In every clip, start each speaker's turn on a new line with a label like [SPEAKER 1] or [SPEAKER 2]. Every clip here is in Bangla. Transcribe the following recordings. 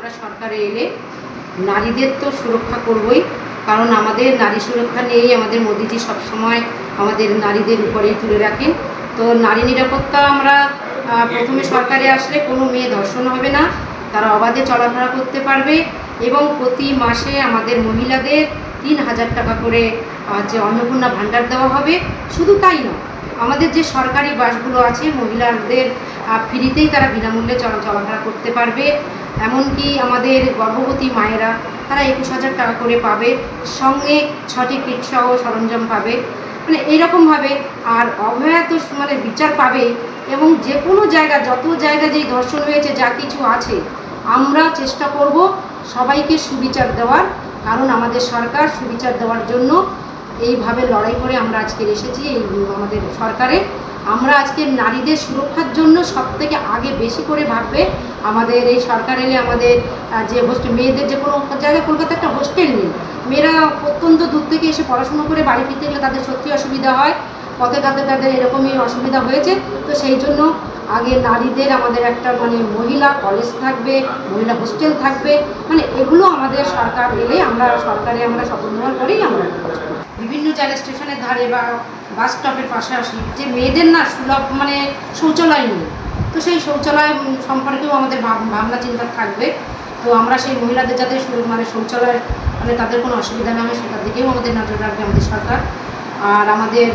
[SPEAKER 1] আমরা সরকারে এলে নারীদের তো সুরক্ষা করবই, কারণ আমাদের নারী সুরক্ষা নিয়েই আমাদের মোদিজি সবসময় আমাদের নারীদের উপরেই তুলে রাখেন। তো নারী নিরাপত্তা আমরা প্রথমে সরকারে আসলে কোনো মেয়ে ধর্ষণ হবে না, তারা অবাধে চলাফেরা করতে পারবে এবং প্রতি মাসে আমাদের মহিলাদের ৩,০০০ টাকা করে যে অন্নপূর্ণা ভাণ্ডার দেওয়া হবে। শুধু তাই নয়, আমাদের যে সরকারি বাসগুলো আছে মহিলাদের ফ্রিতেই তারা বিনামূল্যে চলাফেরা করতে পারবে। এমনকি আমাদের গর্ভবতী মায়েরা তারা ২১,০০০ টাকা করে পাবে, সঙ্গে ৬টি কিট সহ সরঞ্জাম পাবে। মানে এইরকমভাবে আর অভয়া তো মানে বিচার পাবে এবং যে কোনো জায়গা যত জায়গা যেই ধর্ষণ হয়েছে যা কিছু আছে আমরা চেষ্টা করব সবাইকে সুবিচার দেওয়ার, কারণ আমাদের সরকার সুবিচার দেওয়ার জন্য এইভাবে লড়াই করে আমরা আজকে এসেছি আমাদের সরকারে। আমরা আজকে নারীদের সুরক্ষার জন্য সবথেকে আগে বেশি করে ভাববে আমাদের এই সরকার এলে আমাদের যে হোস্টেল মেয়েদের যে কোনো জায়গায় কলকাতায় একটা হোস্টেল নেই, মেয়েরা অত্যন্ত দূর থেকে এসে পড়াশুনো করে বাড়ি ফিরতে গেলে তাদের সত্যি অসুবিধা হয়, পথে তাদের এরকমই অসুবিধা হয়েছে। তো সেই জন্য আগে নারীদের আমাদের একটা মানে মহিলা কলেজ থাকবে, মহিলা হোস্টেল থাকবে, মানে এগুলো আমাদের সরকার এলে আমরা সরকারে আমরা শপথ নেওয়ার পরেই আমরা বিভিন্ন জায়গায় স্টেশনের ধারে বা বাস স্টপের পাশাপাশি যে মেয়েদের না সুলভ মানে শৌচালয় নেই, তো সেই শৌচালয় সম্পর্কেও আমাদের ভাবনা চিন্তা থাকবে। তো আমরা সেই মহিলাদের যাতে মানে শৌচালয় মানে তাদের কোনো অসুবিধা না হয় সেটার দিকেও আমাদের নজর রাখবে আমাদের সরকার। আর আমাদের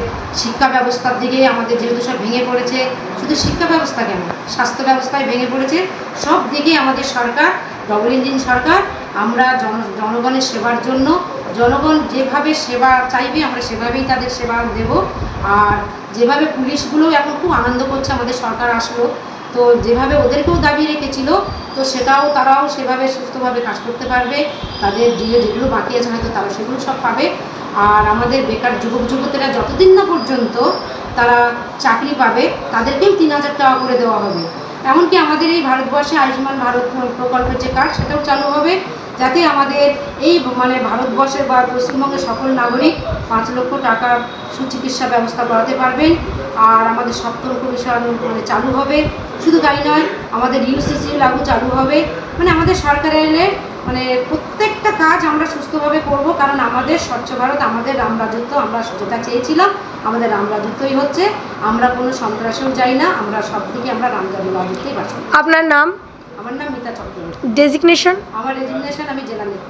[SPEAKER 1] শিক্ষা ব্যবস্থার দিকে আমাদের যেহেতু সব ভেঙে পড়েছে, শুধু শিক্ষা ব্যবস্থা কেন স্বাস্থ্য ব্যবস্থায় ভেঙে পড়েছে, সব দিকে আমাদের সরকার ডবল ইঞ্জিন সরকার। আমরা জনগণের সেবার জন্য জনগণ যেভাবে সেবা চাইবে আমরা সেভাবেই তাদের সেবা দেব। আর যেভাবে পুলিশগুলো এখন খুব আনন্দ করছে আমাদের সরকার আসলো, তো যেভাবে ওদেরকেও দাবি রেখেছিল তো সেটাও তারাও সেভাবে সুস্থভাবে কাজ করতে পারবে, তাদের যেগুলো বাকি আছে হয়তো তারা সেগুলো সব পাবে। আর আমাদের বেকার যুবক যুবতীরা যতদিন না পর্যন্ত তারা চাকরি পাবে তাদেরকেও ৩,০০০ টাকা করে দেওয়া হবে। এমনকি আমাদের এই ভারতবর্ষে আয়ুষ্মান ভারত প্রকল্পের যে কার্ড সেটাও চালু হবে, যাতে আমাদের এই মানে ভারতবর্ষের বা পশ্চিমবঙ্গের সকল নাগরিক ৫ লক্ষ টাকার সুচিকিৎসা ব্যবস্থা করাতে পারবেন। আর আমাদের সপ্তম কমিশন মানে চালু হবে, শুধু তাই নয় আমাদের ইউসিসি লাগু চালু হবে। মানে আমাদের সরকারে এলে মানে প্রত্যেকটা কাজ আমরা সুস্থভাবে করব, কারণ আমাদের স্বচ্ছ ভারত আমাদের রাম রাজত্ব, আমরা যেটা চেয়েছিলাম আমাদের রাম রাজত্বই হচ্ছে। আমরা কোনো সন্ত্রাসেও যাই না, আমরা সব দিকে আমরা রাম রাজত্বই বাস করি।
[SPEAKER 2] আপনার নাম?
[SPEAKER 1] আমার নাম মিতা চক্রবর্তী।
[SPEAKER 2] ডেজিগনেশন?
[SPEAKER 1] আমার রেজিগনেশন আমি জেলা নেত্রী।